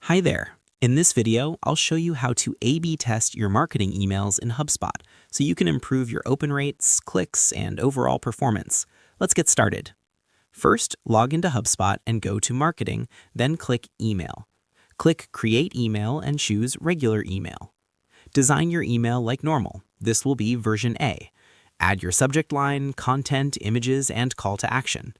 Hi there. In this video, I'll show you how to A/B test your marketing emails in HubSpot so you can improve your open rates, clicks, and overall performance. Let's get started. First, log into HubSpot and go to Marketing, then click Email. Click Create Email and choose Regular Email. Design your email like normal. This will be version A. Add your subject line, content, images, and call to action.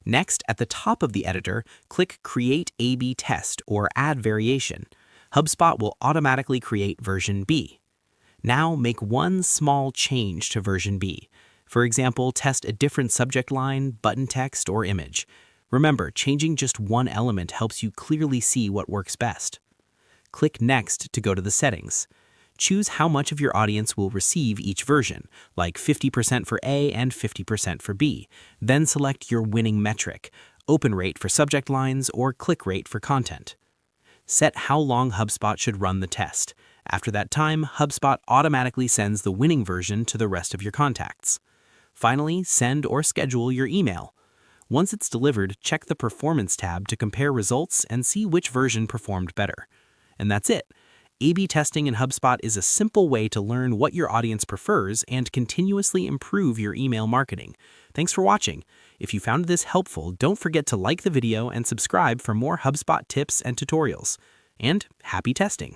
Next, at the top of the editor, click Create A/B Test or Add Variation. HubSpot will automatically create version B. Now make one small change to version B. For example, test a different subject line, button text, or image. Remember, changing just one element helps you clearly see what works best. Click Next to go to the settings. Choose how much of your audience will receive each version, like 50% for A and 50% for B. Then select your winning metric, open rate for subject lines or click rate for content. Set how long HubSpot should run the test. After that time, HubSpot automatically sends the winning version to the rest of your contacts. Finally, send or schedule your email. Once it's delivered, check the Performance tab to compare results and see which version performed better. And that's it. A/B testing in HubSpot is a simple way to learn what your audience prefers and continuously improve your email marketing. Thanks for watching. If you found this helpful, don't forget to like the video and subscribe for more HubSpot tips and tutorials. And happy testing!